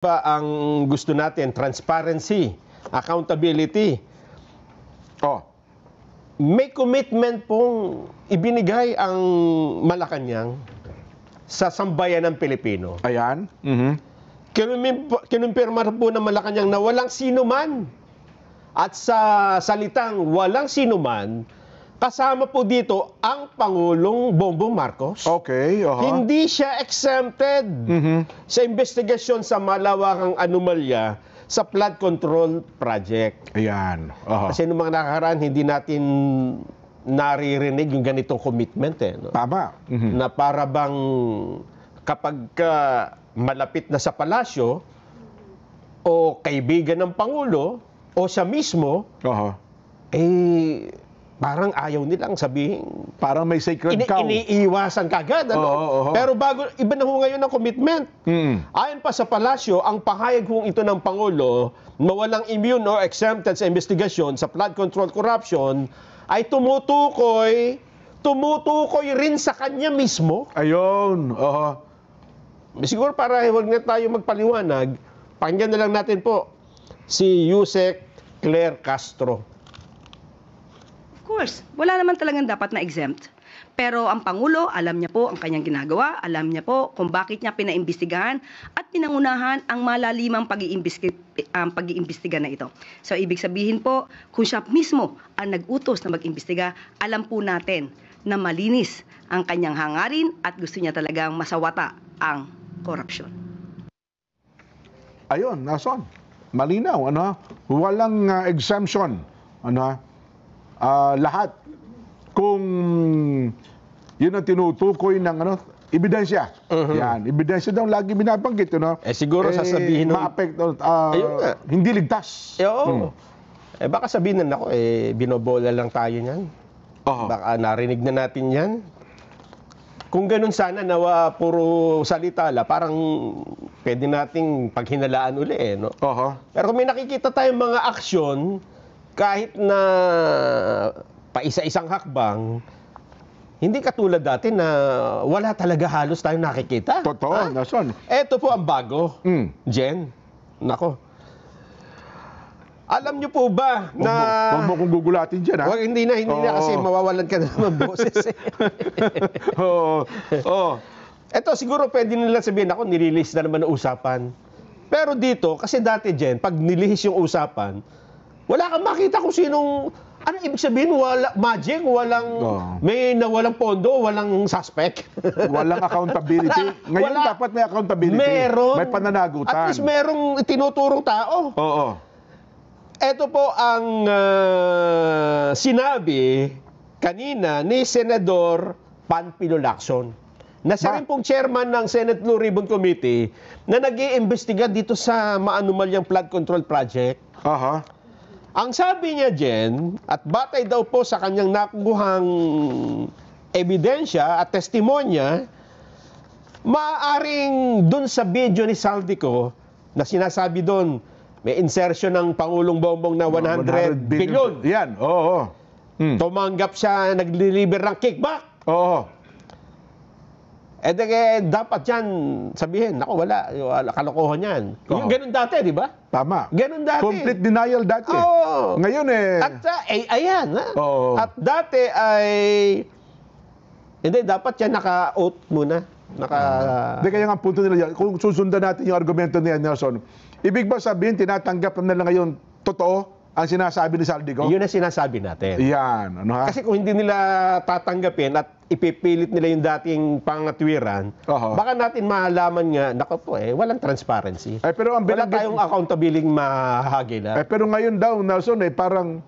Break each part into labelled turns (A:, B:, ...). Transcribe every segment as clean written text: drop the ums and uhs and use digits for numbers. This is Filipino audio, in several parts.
A: Ba ang gusto natin? Transparency, accountability. Oh, may commitment pong ibinigay ang Malacanang sa sambayan ng Pilipino.
B: Ayan.
A: Kinumpirma po ng Malacanang na walang sinuman. At sa salitang walang sinuman, kasama po dito ang Pangulong Bongbong Marcos.
B: Okay.
A: Hindi siya exempted sa investigasyon sa malawakang anomalya sa flood control project.
B: Ayan.
A: Kasi noong mga nakaraan, hindi natin naririnig yung ganitong commitment. No?
B: Tama.
A: Na para bang kapag malapit na sa palasyo o kaibigan ng Pangulo o siya mismo, parang ayaw nilang sabihin.
B: Parang may sacred cow.
A: Iniiwasan kagad. Ano? Pero bago, iba na ho ngayon ang commitment. Ayon pa sa palasyo, ang pahayag hong ito ng Pangulo na walang immune or exempted sa investigasyon sa flood control corruption ay tumutukoy rin sa kanya mismo.
B: Ayun.
A: Siguro para huwag na tayo magpaliwanag, pakinggan na lang natin po si Yusek Claire Castro.
C: Of course, wala naman talagang dapat na exempt. Pero ang Pangulo, alam niya po ang kanyang ginagawa, alam niya po kung bakit niya pinaimbestigahan at pinangunahan ang malalimang pag-iimbestiga na ito. So, ibig sabihin po, kung siya mismo ang nag-utos na mag-imbestiga, alam po natin na malinis ang kanyang hangarin at gusto niya talagang masawata ang korupsyon.
B: Ayun, nason. Malinaw, walang exemption. Lahat. Kung yun ang tinutukoy ng ebidensya. Yan, ebidensya daw lagi binabanggit,
A: siguro sasabihin
B: maapekto, hindi ligtas.
A: Baka sabihin na binobola lang tayo niyan. Baka narinig na natin yan. Kung ganun sana, nawa puro salita la, parang pwede nating paghinalaan uli, no? Pero kung may nakikita tayong mga aksyon, kahit na paisa-isang hakbang, hindi katulad dati na wala talaga halos tayong nakikita.
B: Totoo, nason.
A: Ito po ang bago, Jen. Nako. Alam niyo po ba na...
B: Huwag mo kong gugulatin dyan, ha?
A: Hindi na kasi mawawalan ka na ng boses. Ito siguro pwede nila sabihin, ako nirelease na naman ang usapan. Pero dito, kasi dati, Jen, pag nilihis yung usapan, wala kang makita kung sinong... Ano ibig sabihin? Magic? May nawalang pondo? Walang suspect?
B: Walang accountability? Ngayon dapat may accountability.
A: Meron.
B: May pananagutan.
A: At least merong tinuturong tao. Ito po ang sinabi kanina ni Senador Panfilo Lacson, na siya rin pong chairman ng Senate Blue Ribbon Committee na nag-iimbestiga dito sa maanumalyang flood control project. Ang sabi niya, Jen, at batay daw po sa kanyang nakukuhang ebidensya at testimonya, maaaring dun sa video ni Saldico na sinasabi dun, may insertion ng Pangulong Bongbong na 100 billion.
B: Yan,
A: Tumanggap siya, nag-deliver ng kickback. Dapat yan sabihin, wala kalokohan yan. Yung ganun dati, di ba?
B: Tama.
A: Ganun dati.
B: Complete denial dati. Ngayon
A: At ayan. At dati ay... Hindi, dapat yan naka-oath muna.
B: Hindi, kaya nga ang punto nila yan, kung susundan natin yung argumento niya, Nelson, ibig ba sabihin, tinatanggap na nila ngayon totoo ang sinasabi ni Saldico?
A: Yun ang sinasabi natin.
B: Yan.
A: Kasi kung hindi nila tatanggapin at ipipilit nila yung dating pangatwiran, baka natin mahalaman nga, walang transparency.
B: Pero
A: wala tayong accountability mahahagila.
B: Pero ngayon daw, Nelson, parang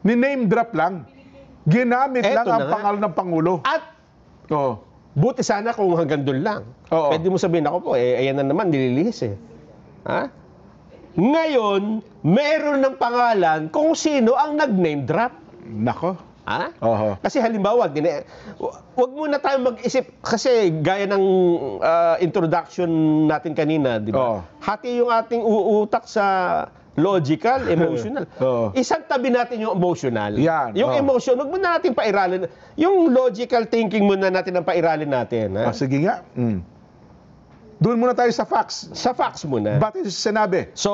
B: ni-name drop lang. Ginamit lang ang pangalan ng Pangulo.
A: At buti sana kung hanggang doon lang. Pwede mo sabihin, ayan na naman, nililihis . Ngayon, meron ng pangalan kung sino ang nag-name drop.
B: Nako.
A: Kasi halimbawa, wag muna tayo mag-isip, kasi gaya ng introduction natin kanina, di ba? Hati yung ating utak sa logical, emotional. Isang tabi natin yung emotional. Yung emotion, wag muna natin pairalin. Yung logical thinking muna natin ang pairalin natin.
B: Sige nga. Doon muna tayo sa facts.
A: Sa facts muna.
B: Ba't yung sinabi?
A: So,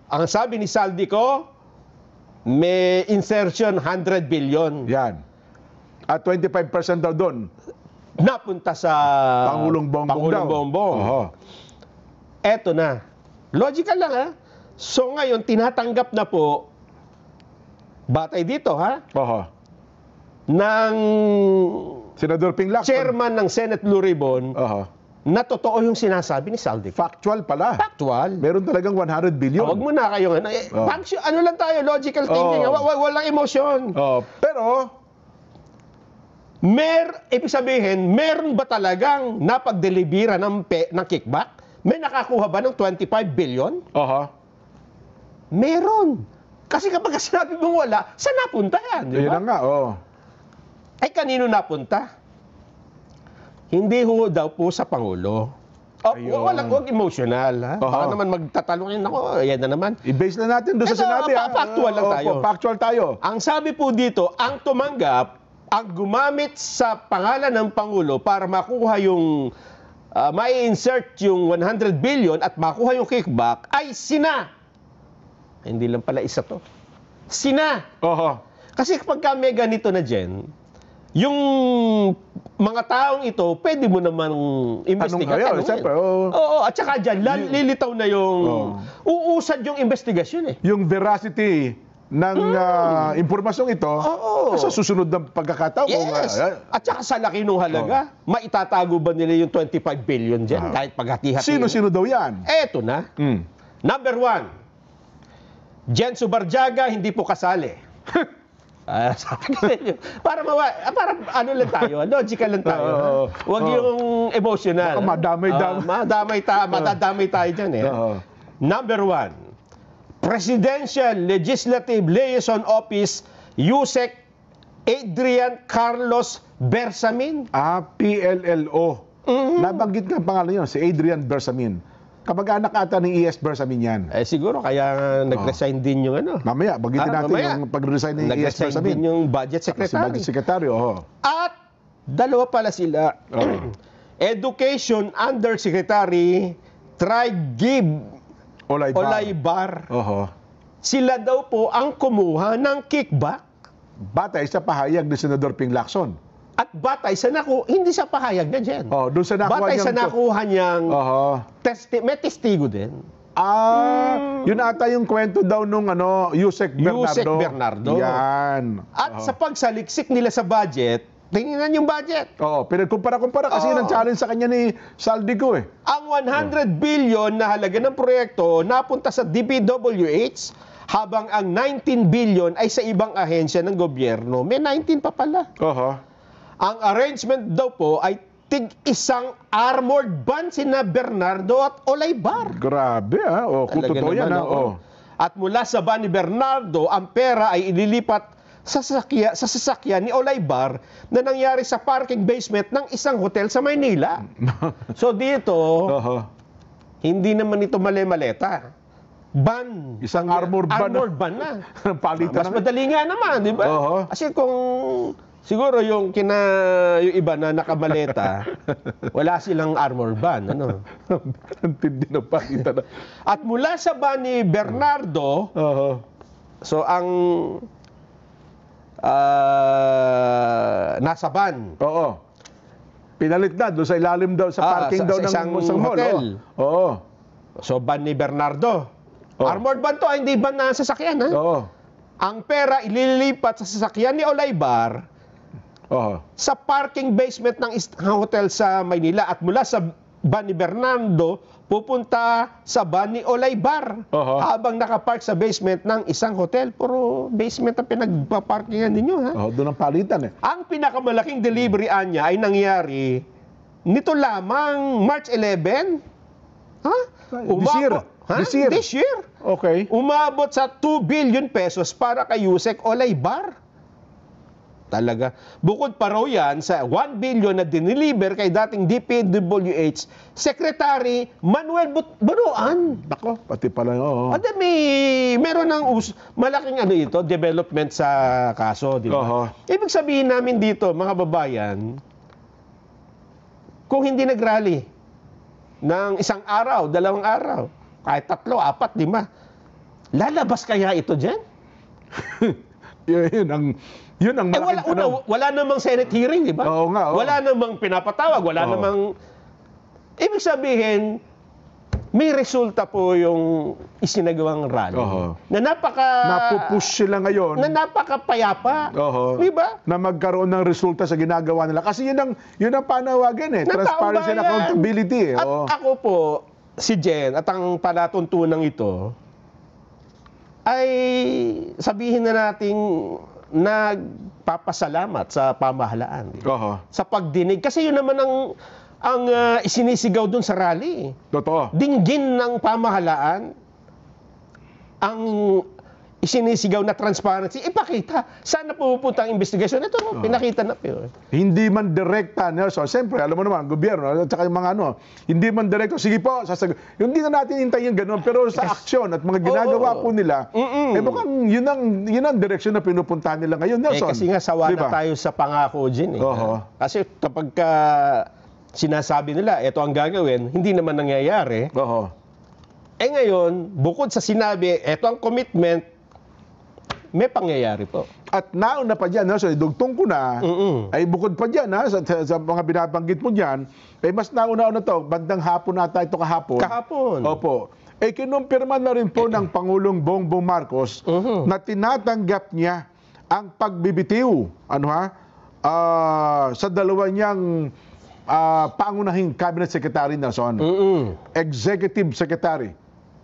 A: ang sabi ni Saldico, may insertion 100 billion
B: Yan. At 25% daw doon.
A: napunta sa
B: Pangulong Bongbong
A: Pangulong
B: daw.
A: Bongbong.
B: Oho.
A: Eto na. Logical lang, ha? So ngayon, tinatanggap na po, batay dito, ha?
B: Oho.
A: Ng
B: Senador Ping Lacson.
A: chairman ng Senate Blue Ribbon
B: Oho.
A: na totoo yung sinasabi ni Saldico.
B: Factual pala.
A: Factual.
B: Meron talagang 100 billion.
A: Wag mo na kayong ano. Ano lang tayo, logical thinking.
B: Oh.
A: Walang emosyon.
B: Oh, pero
A: Ibig sabihin, meron ba talagang napagdelibera ng kickback? May nakakuha ba ng 25 billion?
B: oho.
A: Meron. Kasi kapag sinabi mong wala, saan napunta yan? Di
B: Yun
A: ba?
B: na nga, oh.
A: Ay, kanino napunta? Hindi ho daw po sa Pangulo.
B: Ayun.
A: Huwag emotional. Ha? Baka
B: Oho.
A: naman magtatalungin ako. Yan na naman.
B: I-base na natin doon sa
A: Ito,
B: sinabi.
A: factual lang tayo.
B: Factual tayo.
A: Ang sabi po dito, ang tumanggap, ang gumamit sa pangalan ng Pangulo para makuha yung, mai-insert yung 100 billion at makuha yung kickback ay sina. Hindi lang pala isa to. Sina.
B: Oho.
A: Kasi kapag may ganito na dyan, yung mga taong ito, pwede mo naman investigahan.
B: Tanong kayo, siyempre, oo.
A: Oo, at saka dyan, lilitaw na yung, uusad yung investigasyon eh.
B: Yung veracity ng impormasyong ito sa susunod ng pagkakataon.
A: Yes. At saka sa laki ng halaga, maitatago ba nila yung 25 billion dyan kahit paghati-hati?
B: Sino-sino daw yan?
A: Eto na.
B: Mm.
A: Number 1, Jen Subarjaga hindi po kasali. Sabi ko sa inyo, para ano lang tayo, logical lang tayo. Huwag yung emotional.
B: Baka
A: Madadamay tayo dyan eh. Number 1, Presidential Legislative Liaison Office, Yusek Adrian Carlos Bersamin.
B: PLLO. Nabanggit nga ang pangalan yun, si Adrian Bersamin. Kamag-anak ata ng ES Bersamin yan.
A: Siguro kaya nag-resign din yung ano.
B: Mamaya, bagitin natin
A: mamaya.
B: yung pag-resign ng ES
A: Nag-resign
B: Bersamin.
A: din yung budget
B: Si
A: secretary.
B: Budget Secretary, oho.
A: At dalawa pala sila. Education Undersecretary Trigib Olaybar.
B: Oho.
A: Sila daw po ang kumuha ng kickback
B: Batay sa pahayag ni Senador Ping Lacson.
A: at batay sa hindi sa pahayag na dyan.
B: Doon sa nakuha
A: Batay sa
B: niyang-
A: nakuha niyang
B: Oho.
A: may testigo din.
B: Yun ata yung kwento daw nung Yusek Bernardo.
A: Yusek Bernardo.
B: Yan.
A: At sa pagsaliksik nila sa budget, tingnan yung budget.
B: Pinagkumpara-kumpara kasi yun ang challenge sa kanya ni Saldico eh.
A: Ang 100 billion na halaga ng proyekto napunta sa DPWH, habang ang 19 billion ay sa ibang ahensya ng gobyerno. May 19 pa pala.
B: Oho.
A: Ang arrangement daw po ay tig-isang armored van sina Bernardo at Olaybar.
B: Grabe kung
A: Talaga
B: totoo yan
A: naman, oo. At mula sa van ni Bernardo, ang pera ay ililipat sa sasakyan ni Olaybar na nangyari sa parking basement ng isang hotel sa Maynila. So dito,
B: Oho.
A: hindi naman ito mali-maleta. Van.
B: Isang armored van.
A: Armored van na.
B: Palitan
A: Mas
B: na.
A: madali nga naman, di ba?
B: Oo.
A: Kasi kung siguro yung iba na nakamaleta, wala silang armored van, ano.
B: Ang tindi ng palitan na.
A: At mula sa van ni Bernardo,
B: Oho.
A: so ang nasa van.
B: Oo. Pinalit na doon sa ilalim daw sa parking daw ng
A: isang
B: mall.
A: hotel.
B: Oo.
A: So van ni Bernardo. Armored van to, hindi van na sasakyan, ha?
B: Oo.
A: Ang pera ililipat sa sasakyan ni Olaybar
B: Oo.
A: sa parking basement ng isang hotel sa Maynila at mula sa van ni Bernardo pupunta sa van ni Olaybar habang nakapark sa basement ng isang hotel. Puro basement ang pinagpaparkingan ninyo, ha?
B: Doon ang palitan eh.
A: Ang pinakamalaking delivery niya ay nangyari nito lamang March 11. Ha?
B: This year? Okay.
A: Umabot sa 2 billion pesos para kay Yusek Olaybar. Talaga. Bukod pa raw yan sa 1 billion na diniliver kay dating DPWH Secretary Manuel Bunuan.
B: Bako, pati pala yun.
A: At meron ng malaking ito, development sa kaso, di ba? Ibig sabihin namin dito, mga babayan, kung hindi nag-rally, ng isang araw, 2 araw, kahit 3, 4, 5, lalabas kaya ito dyan?
B: yun ang malaking
A: wala namang Senate hearing, di ba?
B: Oo nga, oo.
A: Wala namang pinapatawag, wala
B: Oo.
A: namang... Ibig sabihin, may resulta po yung isinagawang rally.
B: Oo.
A: Na
B: napupush sila ngayon.
A: na napakapayapa.
B: Oo.
A: Di ba?
B: Na magkaroon ng resulta sa ginagawa nila. Kasi yun ang panawagan eh.
A: Na
B: Transparency and
A: taong bayan.
B: accountability eh.
A: At
B: Oo.
A: ako po, si Jen, at ang palatuntunan ito, ay sabihin na nating nagpapasalamat sa pamahalaan.
B: Oo.
A: Sa pagdinig. Kasi yun naman ang isinisigaw dun sa rally.
B: Totoo.
A: Dinggin ng pamahalaan ang isinisigaw na transparency. Ipakita. Saan na pupunta ang investigasyon? Ito, pinakita na po.
B: Hindi man direkta, Nelson. Siyempre, alam mo naman, gobyerno, at saka yung mga hindi man direkta, sige po, hindi na natin hintayin ganun, pero sa aksyon at mga ginagawa po nila, mukhang yun ang direksyon na pinupuntahan nila ngayon, Nelson.
A: Kasi nga, sawa
B: Diba?
A: na tayo sa pangako dyan.
B: Oo.
A: Kasi kapag sinasabi nila, ito ang gagawin, hindi naman nangyayari.
B: Oo.
A: Ngayon, bukod sa sinabi, ito ang commitment, may pangyayari po.
B: At nauna pa dyan, Nelson, idugtong ko na, ay bukod pa dyan, sa mga binabanggit mo dyan, mas nauna to, bandang hapon nata ito kahapon.
A: Kahapon.
B: Opo. Kinumpirma na rin po ng Pangulong Bongbong Marcos na tinatanggap niya ang pagbibitiw, sa dalawa niyang pangunahing cabinet secretary, Nelson. Executive secretary.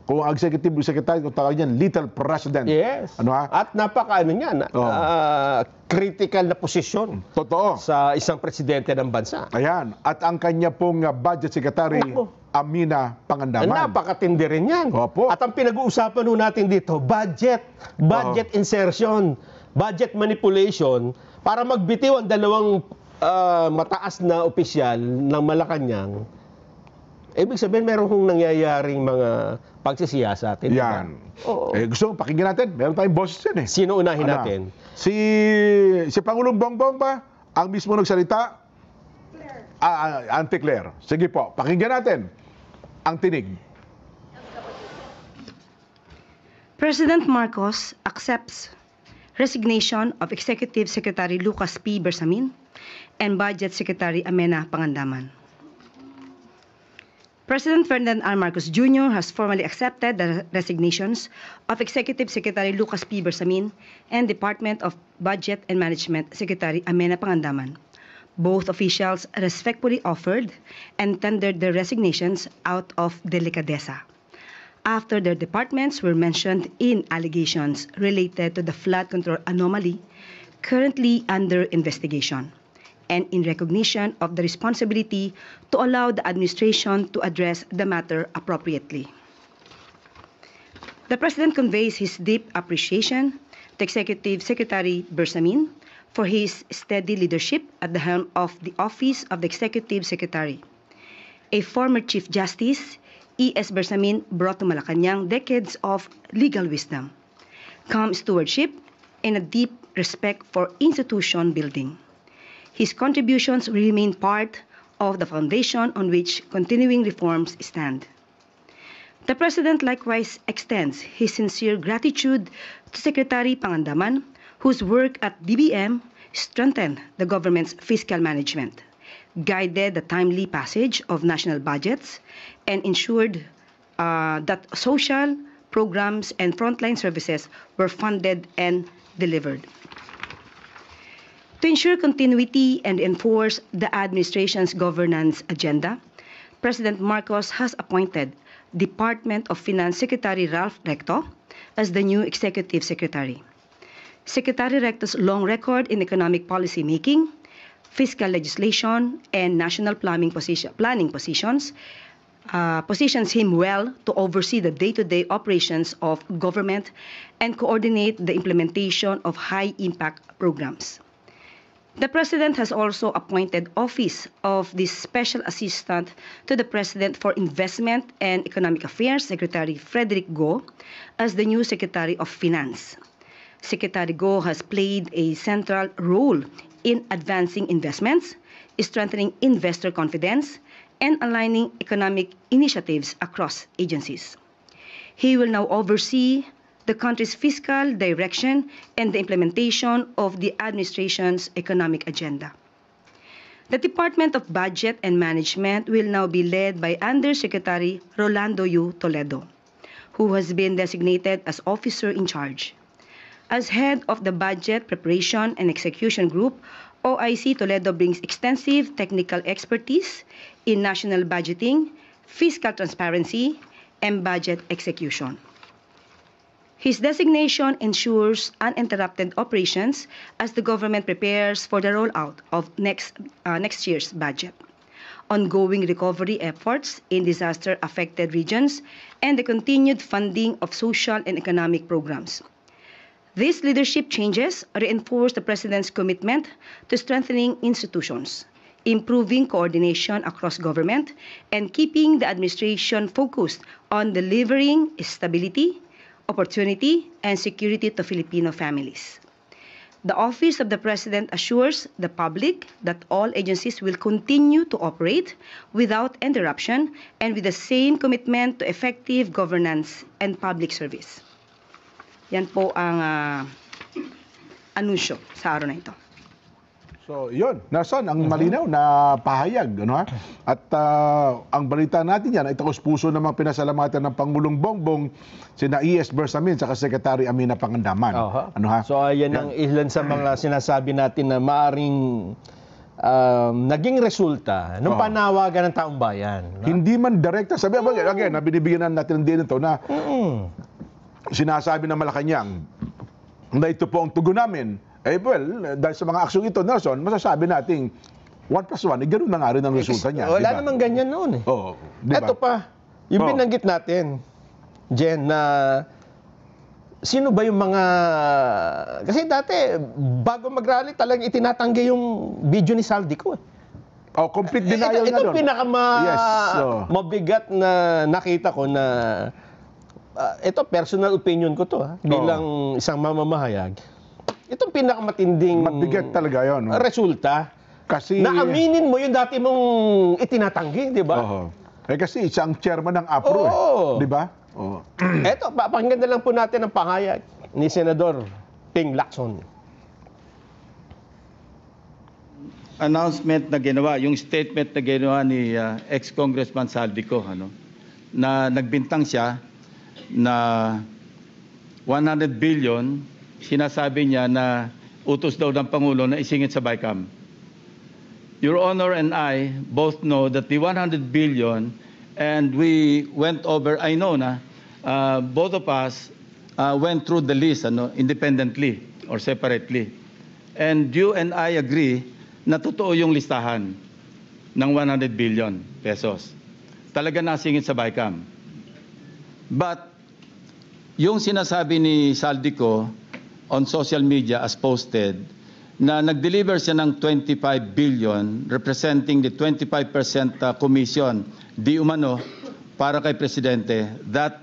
B: Kung executive secretary, kung tawag niyan, little president.
A: Yes. At critical na posisyon.
B: Totoo.
A: Sa isang presidente ng bansa.
B: Ayan. At ang kanya pong budget secretary, Amina Pangandaman.
A: Napakatindi rin yan.
B: Opo.
A: At ang pinag-uusapan natin dito, budget insertion, budget manipulation, para magbitiw ang dalawang mataas na opisyal ng Malacanang. Ibig sabihin, meron kong nangyayaring mga pagsisiyasat.
B: Yan.
A: Oo.
B: Gusto mo, pakinggan natin. Meron tayong boses yan eh.
A: Sino unahin natin?
B: Si Pangulong Bongbong ba? Ang mismo nagsalita? Auntie Claire. Sige po, pakinggan natin ang tinig.
C: President Marcos accepts resignation of Executive Secretary Lucas P. Bersamin and Budget Secretary Amena Pangandaman. President Ferdinand R. Marcos Jr. has formally accepted the resignations of Executive Secretary Lucas P. Bersamin and Department of Budget and Management Secretary Amena Pangandaman. Both officials respectfully offered and tendered their resignations out of delicadeza after their departments were mentioned in allegations related to the flood control anomaly currently under investigation, and in recognition of the responsibility to allow the administration to address the matter appropriately. The President conveys his deep appreciation to Executive Secretary Bersamin for his steady leadership at the helm of the Office of the Executive Secretary. A former Chief Justice, E.S. Bersamin brought to Malacanang decades of legal wisdom, calm stewardship, and a deep respect for institution building. His contributions remain part of the foundation on which continuing reforms stand. The President likewise extends his sincere gratitude to Secretary Pangandaman, whose work at DBM strengthened the government's fiscal management, guided the timely passage of national budgets, and ensured that social programs and frontline services were funded and delivered. To ensure continuity and enforce the administration's governance agenda, President Marcos has appointed Department of Finance Secretary Ralph Recto as the new Executive Secretary. Secretary Recto's long record in economic policy making, fiscal legislation, and national planning positions positions him well to oversee the day-to-day operations of government and coordinate the implementation of high-impact programs. The President has also appointed Office of the Special Assistant to the President for Investment and Economic Affairs, Secretary Frederick Go, as the new Secretary of Finance. Secretary Go has played a central role in advancing investments, strengthening investor confidence, and aligning economic initiatives across agencies. He will now oversee the country's fiscal direction and the implementation of the administration's economic agenda. The Department of Budget and Management will now be led by Undersecretary Rolando U. Toledo, who has been designated as officer in charge. As head of the Budget Preparation and Execution Group, OIC Toledo brings extensive technical expertise in national budgeting, fiscal transparency, and budget execution. His designation ensures uninterrupted operations as the government prepares for the rollout of next year's budget, ongoing recovery efforts in disaster-affected regions, and the continued funding of social and economic programs. These leadership changes reinforce the President's commitment to strengthening institutions, improving coordination across government, and keeping the administration focused on delivering stability, opportunity, and security to Filipino families. The Office of the President assures the public that all agencies will continue to operate without interruption and with the same commitment to effective governance and public service. Yan po ang anunsyo sa araw na ito.
B: So, yun. Nason, ang malinaw na pahayag. Ano, ha? At ang balita natin yan ay taos-puso namang pinasalamatan ng Pangulong Bongbong, sina E.S. Bersamin, saka Secretary Amina Pangandaman. Ano, ha?
A: So, ayan ang ilan sa mga sinasabi natin na maaring naging resulta ng panawagan ng taong bayan. No?
B: Hindi man direkta. Sabi, again, binibigyan natin din ito na sinasabi ng Malacanang na ito po ang tugon namin. Eh, well, dahil sa mga aksyon ito, Nelson, masasabi nating 1 plus 1, ganoon na nga rin ang resulta niya.
A: Wala
B: diba?
A: namang ganyan noon eh.
B: Oo. Diba?
A: Ito pa, yung binanggit natin, Jen, na sino ba yung mga... Kasi dati, bago mag-rally, talagang itinatanggi yung video ni Saldico.
B: Oh, complete denial
A: ito
B: na doon.
A: Ito mabigat na nakita ko na... ito, personal opinion ko to, bilang isang mamamahayag. Itong pinakamatinding
B: mabigat talaga yon.
A: Resulta.
B: Kasi
A: naaminin mo yung dati mong itinatanggi, di ba?
B: Kasi isang chairman ng APRO, di ba?
A: Eto, pakinggan na lang po natin ang pahayag ni Senador Ping Lacson.
D: Announcement na ginawa, yung statement na ginawa ni ex-Congressman Saldico, na nagbintang siya na 100 billion, sinasabi niya na utos daw ng Pangulo na isingit sa BICAM. Your Honor and I both know that the 100 billion, and we went over, I know na, both of us went through the list independently or separately. And you and I agree na totoo yung listahan ng 100 billion pesos. Talaga nasingit sa BICAM. But yung sinasabi ni Saldico on social media as posted na nag-deliver siya ng 25 billion representing the 25% commission di umano para kay Presidente, that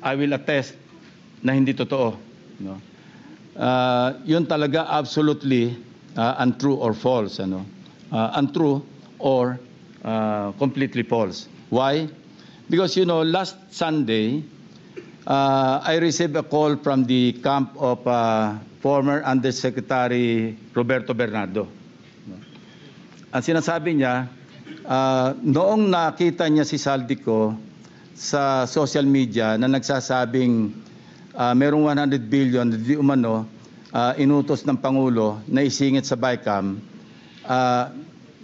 D: I will attest na hindi totoo. Yun talaga absolutely untrue or false. Untrue or completely false. Why? Because last Sunday, I received a call from the camp of former Undersecretary Roberto Bernardo. Ang sinasabi niya, noong nakita niya si Saldico sa social media na nagsasabing merong 100 billion di umano inutos ng Pangulo na isingit sa BICAM,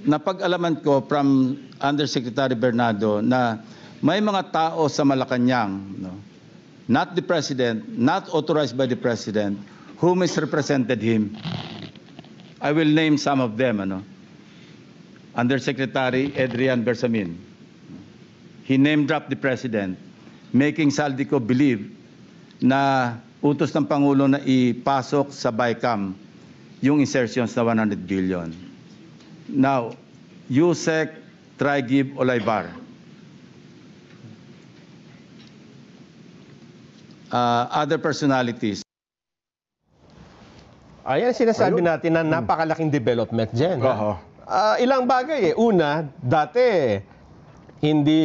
D: napag-alaman ko from Undersecretary Bernardo na may mga tao sa Malacanang, not the President, not authorized by the President, who misrepresented him. I will name some of them. Undersecretary Adrian Bersamin. He name-dropped the President, making Saldico believe na utos ng Pangulo na ipasok sa BICAM yung insertions na 100 billion. Now, Yusek Traigib Olaybar. Other personalities.
A: Ayan, sinasabi natin na napakalaking development dyan. Ilang bagay eh. Una, dati, hindi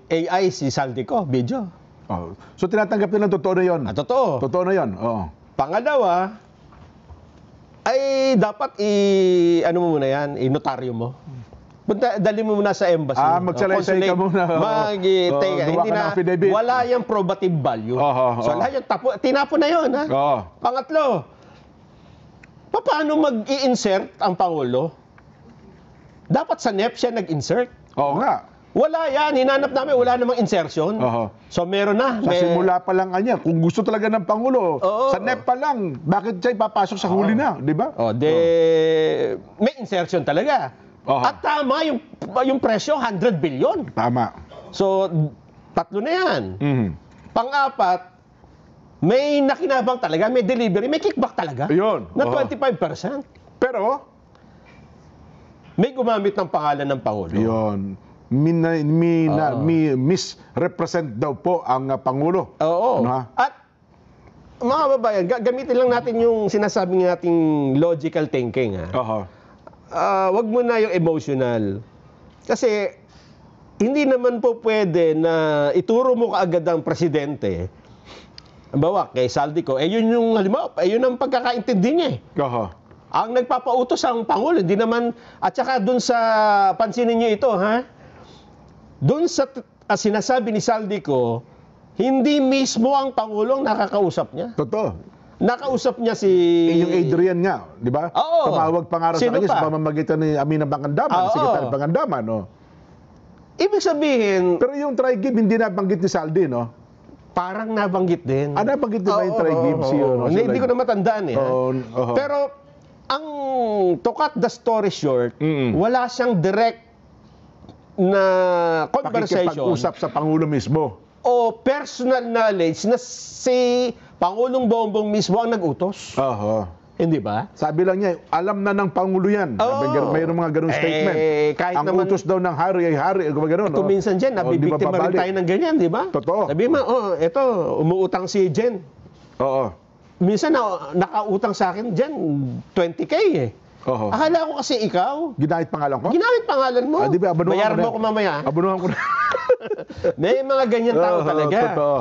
A: AI si Saldico, video.
B: Oh. So tinatanggap nila totoo na yun.
A: Totoo.
B: Totoo na yun. Oo.
A: Pangalawa, ay dapat ano mo muna yan, inotaryo mo. Dali mo muna sa embassy.
B: Magsalaysay ka muna.
A: Teka,
B: gawa
A: hindi
B: ka ng
A: na,
B: affidavit.
A: wala yung probative value. So lahat yung tinapon na yun. Ha? Pangatlo, paano mag-i-insert ang Pangulo? Dapat sa NEP siya nag-insert.
B: Oo nga.
A: Wala yan. Hinanap namin, wala namang insertion. So meron na.
B: Sa simula pa lang kanya, kung gusto talaga ng Pangulo,
A: Oo.
B: sa NEP pa lang, bakit siya ipapasok sa huli na, di ba?
A: May insertion talaga. At tama yung presyo, 100 billion.
B: Tama.
A: So, tatlo na yan. Pang-apat, may nakinabang talaga, may delivery, may kickback talaga.
B: Yun.
A: Na 25%.
B: Pero,
A: May gumamit ng pangalan ng Pangulo.
B: yun, misrepresent daw po ang Pangulo.
A: Oo.
B: Ano, ha?
A: At mga babayan, gamitin lang natin yung sinasabi nating logical thinking. Wag mo na yung emotional. Kasi hindi naman po pwede na ituro mo kaagad ang presidente. Halimbawa, kay Saldico, yun yung halimbawa, yun ang pagkakaintindi niya. Ang nagpapautos ang Pangulo, hindi naman, at saka dun sa, pansinin niyo ito, ha? Dun sa sinasabi ni Saldico, hindi mismo ang Pangulong nakakausap niya.
B: Totoo.
A: Nakausap niya si...
B: Yung Adrian nga, di ba?
A: Oo.
B: Tumawag pa nga raw sa
A: Sino
B: kanya sa
A: pa?
B: pamamagitan ni Amina Pangandaman,
A: Oo.
B: Secretary Pangandaman, no?
A: Ibig sabihin,
B: Pero yung tri-give, hindi nabanggit ni Saldi, no?
A: parang nabanggit din.
B: Nabanggit din ba yung tri-give?
A: Hindi ko na matandaan eh.
B: Oo.
A: Pero, ang to cut the story short, wala siyang direct na conversation
B: Pakikipag-usap sa Pangulo mismo.
A: o personal knowledge na si Pangulong Bongbong mismo ang nag-utos. Hindi ba?
B: Sabi lang niya, alam na ng Pangulo yan. Mayroong mga ganung statement.
A: Kahit
B: ang
A: naman,
B: utos daw ng hari ay hari. Gano'n,
A: kung minsan dyan, nabibiktima rin tayo ng ganyan, di ba?
B: Totoo.
A: Sabi mo, eto, umuutang si Jen.
B: Oo.
A: Minsan nakautang sa akin dyan, 20K eh. Akala ko kasi ikaw.
B: Ginamit pangalan ko?
A: Ginamit pangalan mo.
B: Di ba, abanuhan
A: Bayaran
B: ko
A: mo ko mamaya.
B: Abanuhan ko na.
A: May mga ganyan tao talaga.
B: Totoo.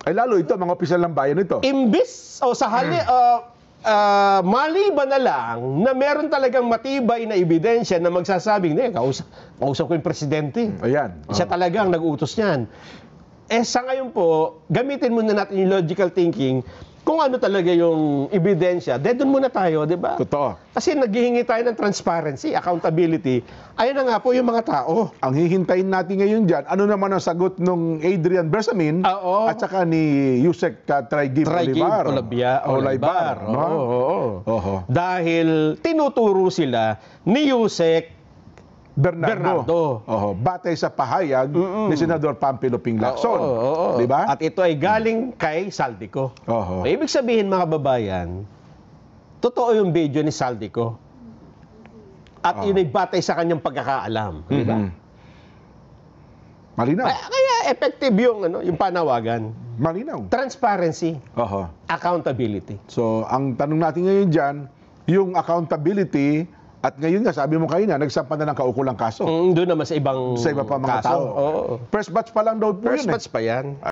B: Ay lalo ito, mga opisyal ng bayan ito.
A: Imbis, sa hali, maliban na lang na meron talagang matibay na ebidensya na magsasabing, kausap ko yung presidente.
B: Ayan.
A: Siya talaga ang nag-utos niyan. Sa ngayon po, gamitin muna natin yung logical thinking kung ano talaga yung ebidensya. Doon muna tayo, di ba?
B: Totoo.
A: Kasi naghihingi tayo ng transparency, accountability. Ayun na nga po yung mga tao.
B: Ang hihintayin natin ngayon dyan, ano naman ang sagot nung Adrian Bersamin at saka ni Yusek Traigib Olaibar.
A: Dahil tinuturo sila ni Yusek Bernardo.
B: Batay sa pahayag ni Senador Pampilo-Ping Lacson. Di ba?
A: At ito ay galing kay Saldico. Ibig sabihin mga babayan, totoo yung video ni Saldico. At yun ay batay sa kanyang pagkakaalam. Di ba?
B: Malinaw.
A: Kaya effective yung panawagan.
B: Malinaw.
A: Transparency. Accountability.
B: So, ang tanong natin ngayon dyan, yung accountability, at ngayon nga, sabi mo kayo na, nagsampa na ng kaukulang kaso.
A: Doon naman sa iba pa mga
B: kaso.
A: tao.
B: First batch pa lang daw po
A: First
B: yun.
A: batch pa yan.